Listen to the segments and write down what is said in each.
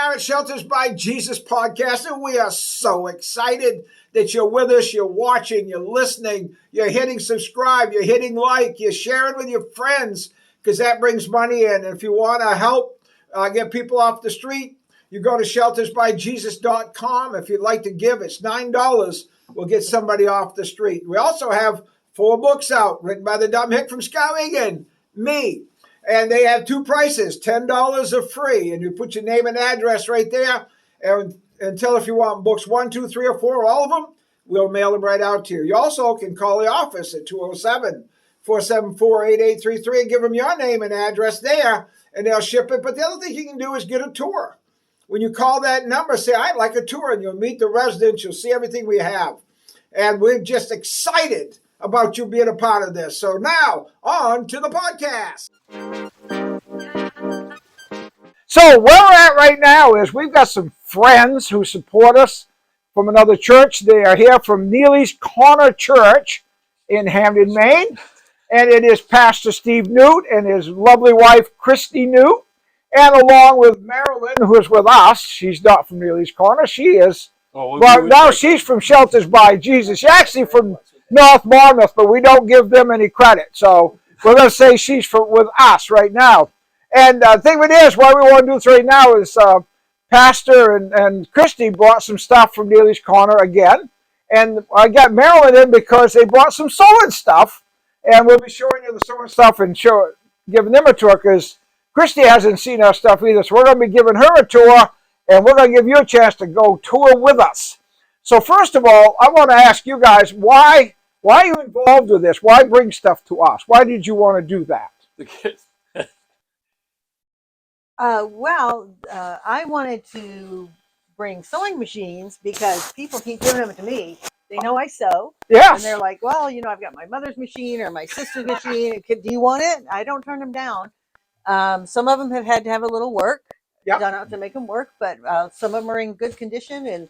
are at Shelters by Jesus podcast, and we are so excited that you're with us, you're watching, you're listening, you're hitting subscribe, you're hitting like, you're sharing with your friends, because that brings money in. And if you want to help get people off the street, you go to sheltersbyjesus.com. If you'd like to give, it's $9. We'll get somebody off the street. We also have 4 books out written by the dumb hick from Skowhegan, me. And they have 2 prices, $10 are free. And you put your name and address right there and tell if you want books 1, 2, 3, or 4, all of them, we'll mail them right out to you. You also can call the office at 207-474-8833 and give them your name and address there, and they'll ship it. But the other thing you can do is get a tour. When you call that number, say, I'd like a tour, and you'll meet the residents. You'll see everything we have. And we're just excited about you being a part of this. So now, on to the podcast. So where we're at right now is we've got some friends who support us from another church. They are here from NEALLY'S Corner Church in Hamden, Maine. And it is Pastor Steve Newt and his lovely wife, Christy Newt. And along with Marilyn, who is with us. She's not from NEALLY'S Corner. She is. Well, now she's from Shelters by Jesus. She's actually from North Monmouth, but we don't give them any credit. So we're going to say she's with us right now. And the thing with this, why we want to do this right now is Pastor and Christy brought some stuff from NEALLY'S Corner again. And I got Marilyn in because they brought some sewing stuff. And we'll be showing you the sewing stuff and giving them a tour because Christy hasn't seen our stuff either. So we're going to be giving her a tour, and we're going to give you a chance to go tour with us. So first of all, I want to ask you guys, why are you involved with this? Why bring stuff to us? Why did you want to do that? I wanted to bring sewing machines because people keep giving them to me. They know I sew. Yes. And they're like, well, I've got my mother's machine or my sister's machine. Do you want it? I don't turn them down. Some of them have had to have a little work done out to make them work, but some of them are in good condition, and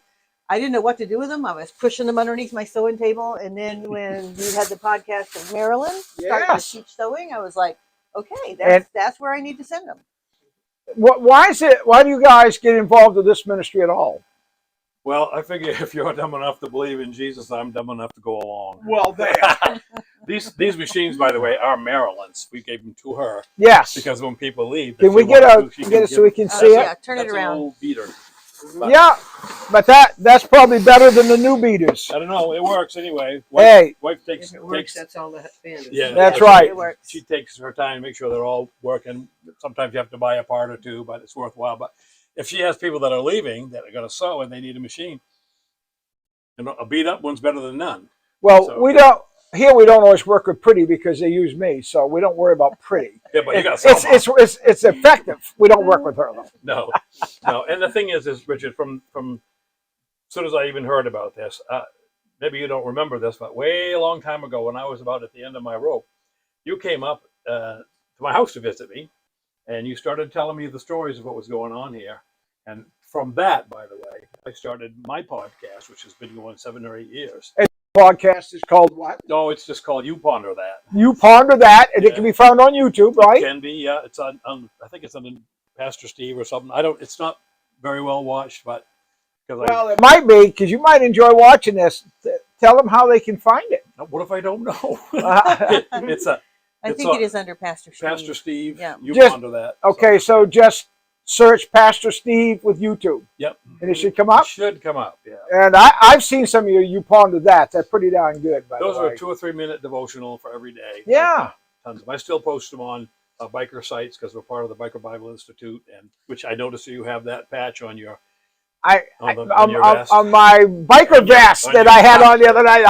I didn't know what to do with them. I was pushing them underneath my sewing table, and then when we had the podcast of Marilyn starting to teach sewing, I was like, okay, that's where I need to send them. Why do you guys get involved with this ministry at all? Well, I figure if you're dumb enough to believe in Jesus, I'm dumb enough to go along. Well, there. These machines, by the way, are Marilyn's. We gave them to her. Yes. Because when people leave, can we get it so we can see it? Yeah, turn it around. An old beater. Yeah, but that's probably better than the new beaters. I don't know. It works anyway. Wife takes. That's all that band is. Yeah, that's right. It works. She takes her time to make sure they're all working. Sometimes you have to buy a part or two, but it's worthwhile. But if she has people that are leaving that are going to sew and they need a machine, a beat up one's better than none. Well, so, we don't always work with pretty because they use me, so we don't worry about pretty. Yeah, but you got it's effective. We don't work with her though. No. And the thing is Richard, from as soon as I even heard about this, maybe you don't remember this, but way a long time ago when I was about at the end of my rope, you came up to my house to visit me. And you started telling me the stories of what was going on here. And from that, by the way, I started my podcast, which has been going 7 or 8 years. And the podcast is called what? No, it's just called You Ponder That. You Ponder That, and it can be found on YouTube, right? It can be, yeah. It's on I think it's on Pastor Steve or something. It's not very well watched, but... it might be, because you might enjoy watching this. Tell them how they can find it. What if I don't know? I think it is under Pastor Steve. Pastor Steve, yeah. You Ponder That. Okay, so just search Pastor Steve with YouTube. Yep. And it should come up? It should come up, yeah. And I've seen some of You Ponder That. That's pretty darn good, by the way. Those are a 2 or 3 minute devotional for every day. Yeah. Tons of them. I still post them on biker sites because we're part of the Biker Bible Institute, and which I noticed you have that patch on your... on my biker vest that I had on the other night.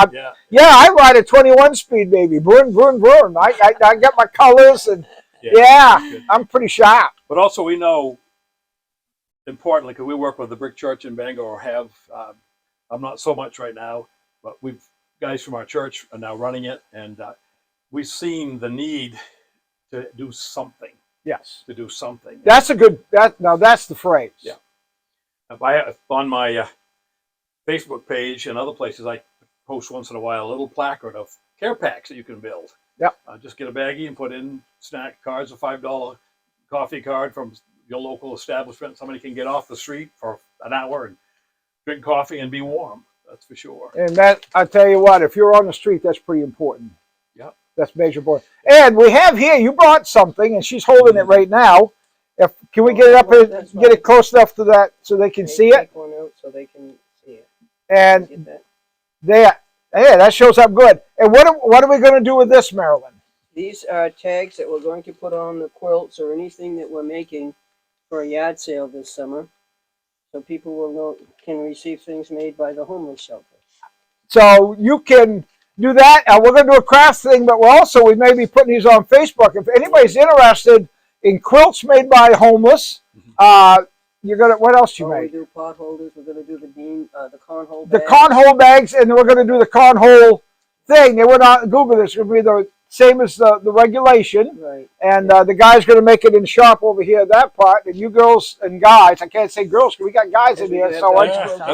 I ride a 21 speed, baby. Vroom, vroom, vroom. I got my colors, and I'm pretty sharp. But also we know, importantly, because we work with the Brick Church in Bangor, I'm not so much right now, but guys from our church are now running it, and we've seen the need to do something. Yes. To do something. That's a good, now that's the phrase. Yeah. On my Facebook page and other places, I post once in a while a little placard of care packs that you can build. Yep. Just get a baggie and put in snack cards, a $5 coffee card from your local establishment. Somebody can get off the street for an hour and drink coffee and be warm. That's for sure. And that, I tell you what, if you're on the street, that's pretty important. Yep. That's major important. And we have here, you brought something, and she's holding it right now. Can we get it up and get it close enough to that so they can see it? Take one out so they can see it. And Get that? there, yeah, that shows up good. And what are we going to do with this, Marilyn? These are tags that we're going to put on the quilts or anything that we're making for a yard sale this summer, so people will know, can receive things made by the homeless shelter. So you can do that. We're going to do a craft thing, but we may be putting these on Facebook. If anybody's interested in quilts made by homeless, you're gonna. What else you We make? do pot holders. We're going to do the cornhole The bags. cornhole bags, and we're going to do the cornhole thing. They went out and Google this. It's going to be the same as the regulation. Right. And the guy's going to make it in shop over here, that part. And you girls and guys, I can't say girls because we got guys in here. So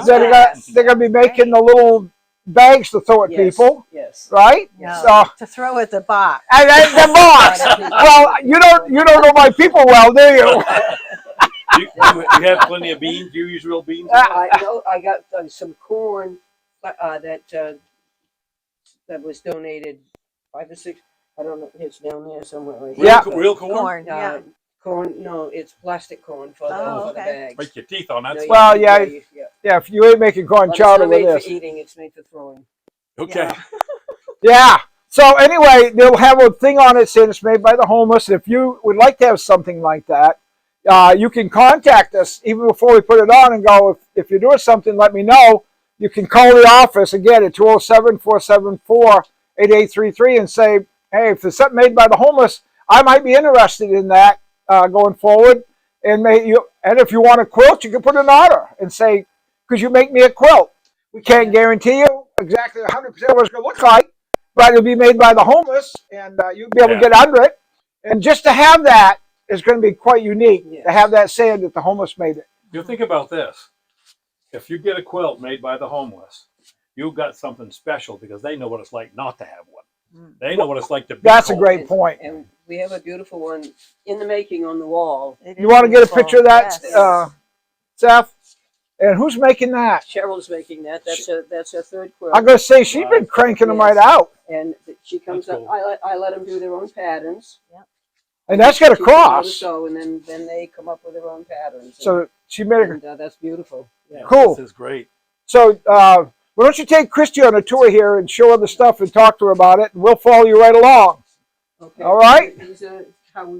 they're going to be making the little bags to throw at people, Yes. right? No, So to throw at the box. and the box. Well, you don't know my people well, do you? You have plenty of beans. You use real beans. I know. I got some corn that was donated 5 or 6. I don't know. It's down there somewhere. Right Yeah. Real corn. Corn, yeah. Corn. No, it's plastic corn for Oh, the okay. bags. Break your teeth on that. No, Well, you- yeah. you- Yeah, if you ain't making corn But it's chowder not with made this. for eating. It's made for throwing. Okay. Yeah. So anyway, they'll have a thing on it saying it's made by the homeless. If you would like to have something like that, you can contact us even before we put it on and go, if you're doing something, let me know. You can call the office again at 207-474-8833 and say, hey, if there's something made by the homeless, I might be interested in that going forward. And if you want a quilt, you can put an order and say, could you make me a quilt? We can't guarantee you exactly 100% what it's going to look like, but it'll be made by the homeless, and you'll be able to get under it. And just to have that is going to be quite unique, to have that saying that the homeless made it. You think about this. If you get a quilt made by the homeless, you've got something special because they know what it's like not to have one. They know what it's like to be That's a cold. great point. And we have a beautiful one in the making on the wall. You want to get a picture of that, Yes. Seth? And who's making that? Cheryl's making that. That's her third quilt. I'm going to say she's been cranking them right out. And she comes That's up. cool. I let them do their own patterns. And that's got a Teach them how to cross. sew, and then they come up with their own patterns. So she made it and that's beautiful. Yeah. cool. This is great. So why don't you take Christy on a tour here and show her the stuff and talk to her about it, and we'll follow you right along. Okay. All right. These are how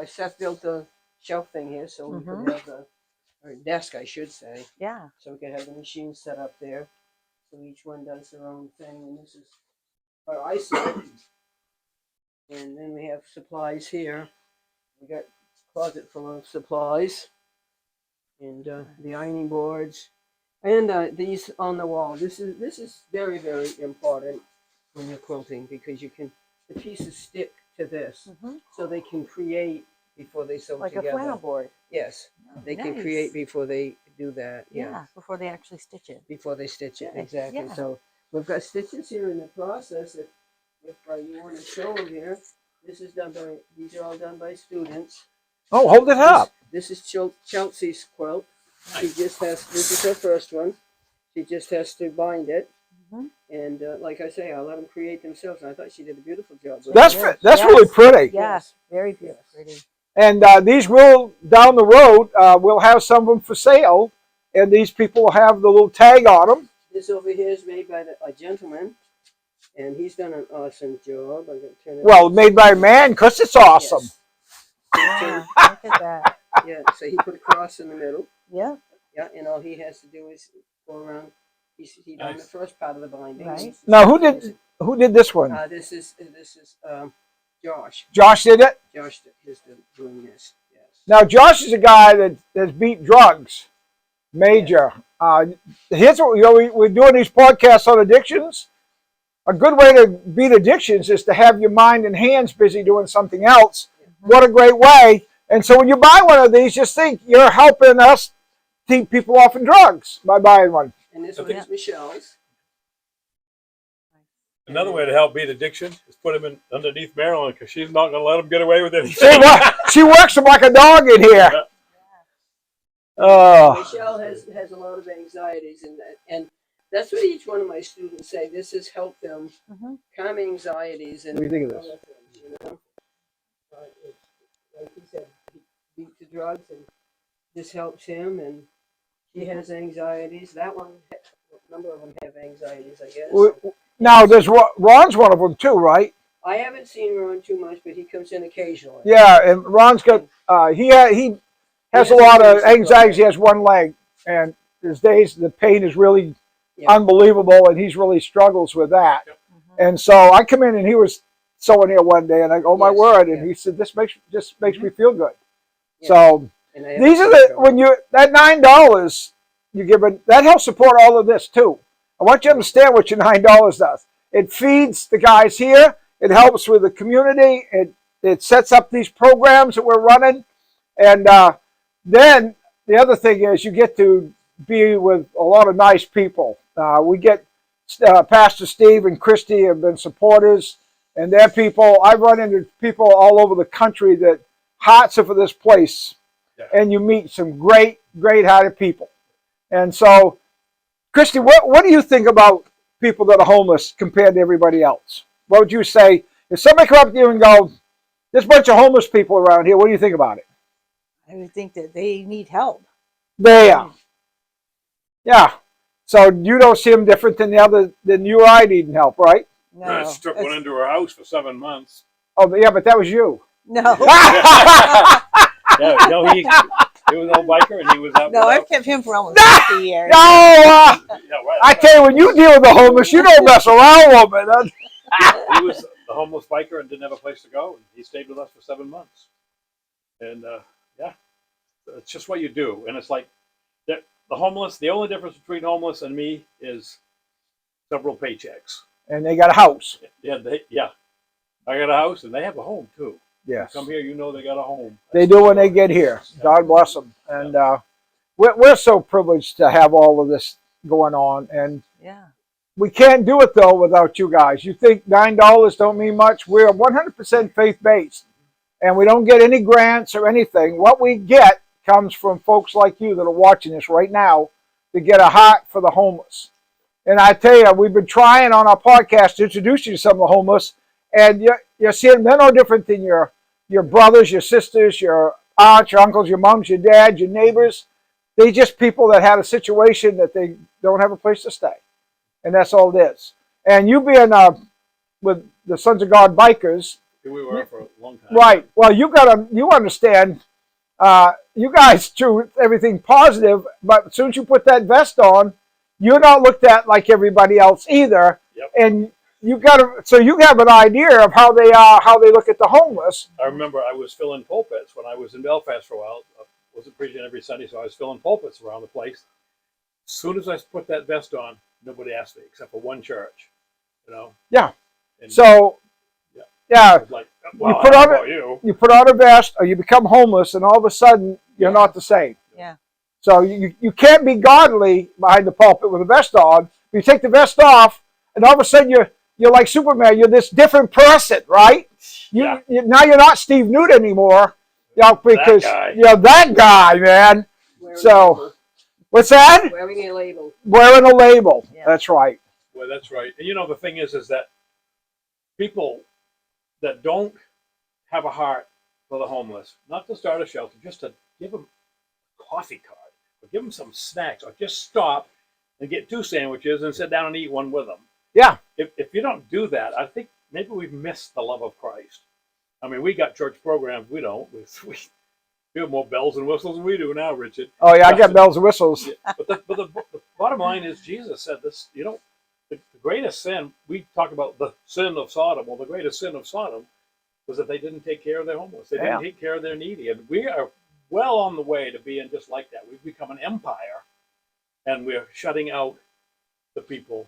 Seth built the shelf thing here, so we could have or desk, I should say. Yeah. So we could have the machine set up there. So each one does their own thing, and this is our isolate. And then we have supplies here. We got a closet full of supplies, and the ironing boards, and these on the wall. This is very, very important when you're quilting because the pieces stick to this, so they can create before they sew Like together. a flannel board. Yes, they can Nice. create before they do that. Yeah, before they actually stitch it. Before they stitch it, Good, exactly. yeah. So we've got stitches here in the process. If you want to show them here, these are all done by students. Oh, hold it up. This is Chelsea's quilt. This is her first one. She just has to bind it. And like I say, I'll let them create themselves. And I thought she did a beautiful job. That's really pretty. Yes, very beautiful. Pretty. And these will, down the road, we'll have some of them for sale. And these people will have the little tag on them. This over here is made by a gentleman. And he's done an awesome job. I'm gonna turn it Well, made by a man, because it's awesome. Yeah, look at that. Yeah, so he put a cross in the middle. Yeah. Yeah, and all he has to do is go around. He done the Nice. first part of the binding. Right. Now, who did this one? This is Josh. Josh did it? Josh is doing this. Yes. Now, Josh is a guy that has beat drugs, major. Here's what we're doing these podcasts on addictions. A good way to beat addictions is to have your mind and hands busy doing something else. What a great way. And so when you buy one of these, just think you're helping us keep people off of drugs by buying one. And this one is Michelle's. Another way to help beat addiction is put him in underneath Marilyn because she's not going to let him get away with anything. She works him like a dog in here. Oh, Michelle has a lot of anxieties, and that's what each one of my students say. This has helped them Mhm. calm anxieties and What do you think of other this? things, you know. It's, like he said, he beat the drugs, and this helps him. And she has anxieties. That one, a number of them have anxieties, I guess. now, there's Ron's one of them too, right? I haven't seen Ron too much, but he comes in occasionally. Yeah, and Ron's got he has a lot of anxiety. He has one leg, and his days the pain is really unbelievable, and he's really struggles with that. Mhm. And so I come in, and he was sewing here one day, and I go, "Oh my word!" And he said, "This makes me feel good." So these are when you that $9 you give it that helps support all of this too. I want you to understand what your $9 does. It feeds the guys here. It helps with the community. It sets up these programs that we're running, and then the other thing is you get to be with a lot of nice people. We get Pastor Steve and Christy have been supporters, and they're people. I've run into people all over the country that hearts are for this place, and you meet some great-hearted people. And so, Christy, what do you think about people that are homeless compared to everybody else? What would you say if somebody come up to you and go, "There's a bunch of homeless people around here"? What do you think about it? I would think that they need help. There, yeah. So you don't see them different than you or I needing help, right? No, I stuck one into her house for 7 months. Oh, but yeah, but that was you. no, Yeah, no, he was an old biker, and he was out. no. I've kept him for almost 50 years. No, Yeah, right. I tell you, when you deal with the homeless, you don't mess around, woman. He was a homeless biker and didn't have a place to go, and he stayed with us for 7 months. And yeah, it's just what you do. And it's like the homeless. The only difference between homeless and me is several paychecks. And they got a house. Yeah. I got a house, and they have a home too. Yes, Come here, you know they got a home. they do when they get here. God bless them. And we're so privileged to have all of this going on, and Yeah. we can't do it though without you guys. You think $9 don't mean much? We're 100% faith-based, and we don't get any grants or anything. What we get comes from folks like you that are watching this right now to get a heart for the homeless. And I tell you, we've been trying on our podcast to introduce you to some of the homeless, and you're seeing they're no different than your brothers, your sisters, your aunts, your uncles, your moms, your dads, your neighbors. They're just people that had a situation that they don't have a place to stay. And that's all it is. And you being with the Sons of God bikers. Here we were for a long time. Right. Well, you understand, you guys do everything positive, but as soon as you put that vest on, you're not looked at like everybody else either. Yep. And so you have an idea of how they look at the homeless. I remember I was filling pulpits when I was in Belfast for a while. I wasn't preaching every Sunday, so I was filling pulpits around the place. As soon as I put that vest on, nobody asked me except for one church, you know. Yeah. And So, yeah, I was like, well, you put I on don't know about you. you put on a vest, or you become homeless, and all of a sudden you're not the same. Yeah. So you can't be godly behind the pulpit with a vest on. You take the vest off, and all of a sudden you're like Superman. You're this different person, right? Now you're not Steve Newt anymore, because you're that guy, man. So what's that? Wearing a label. Wearing a label. Yeah. That's right. Well, that's right. And the thing is that people that don't have a heart for the homeless, not to start a shelter, just to give them a coffee card, or give them some snacks, or just stop and get 2 sandwiches and sit down and eat one with them. Yeah. If you don't do that, I think maybe we've missed the love of Christ. I mean, we got church programs. We don't. We have more bells and whistles than we do now, Richard. Oh yeah, I got bells and whistles. Yeah, but the bottom line is Jesus said this. The greatest sin, we talk about the sin of Sodom. Well, the greatest sin of Sodom was that they didn't take care of their homeless. They didn't take care of their needy. And we are well on the way to being just like that. We've become an empire, and we're shutting out the people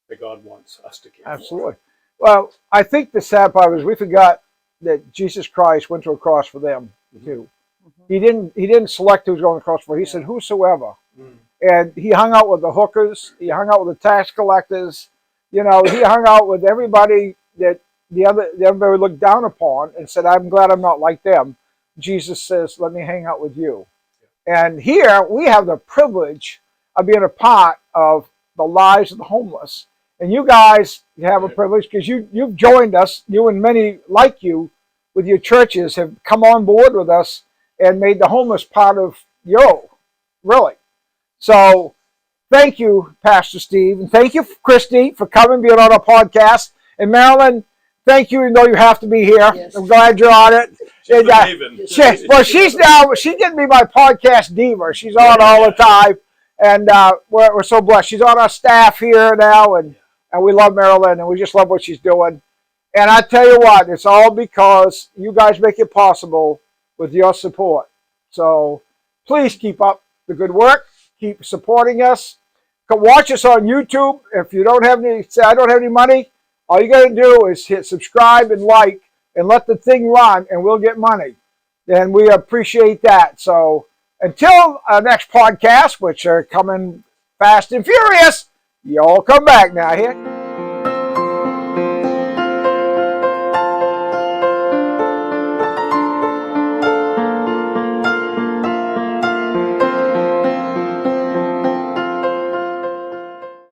that God wants us to care for. Absolutely. Well, I think the sad part is we forgot that Jesus Christ went to a cross for them too. Mm-hmm. He didn't select who was going to the cross for. He said whosoever. Mm. And he hung out with the hookers. He hung out with the tax collectors. He hung out with everybody that everybody looked down upon and said, "I'm glad I'm not like them." Jesus says, "Let me hang out with you." And here we have the privilege of being a part of the lives of the homeless. And you guys have a privilege because you've joined us, you and many like you with your churches have come on board with us and made the homeless part of really. So thank you, Pastor Steve, and thank you, Christy, for coming, being on our podcast. And Marilyn, thank you, even though you have to be here. Yes. I'm glad you're on it. She's And, she's getting me my podcast diva. She's on all the time, and we're so blessed. She's on our staff here now, and we love Marilyn, and we just love what she's doing. And I tell you what, it's all because you guys make it possible with your support. So please keep up the good work. Keep supporting us. Come watch us on YouTube. If you don't have any, say I don't have any money, all you got to do is hit subscribe and like and let the thing run, and we'll get money. And we appreciate that. So until our next podcast, which are coming fast and furious, y'all come back now here.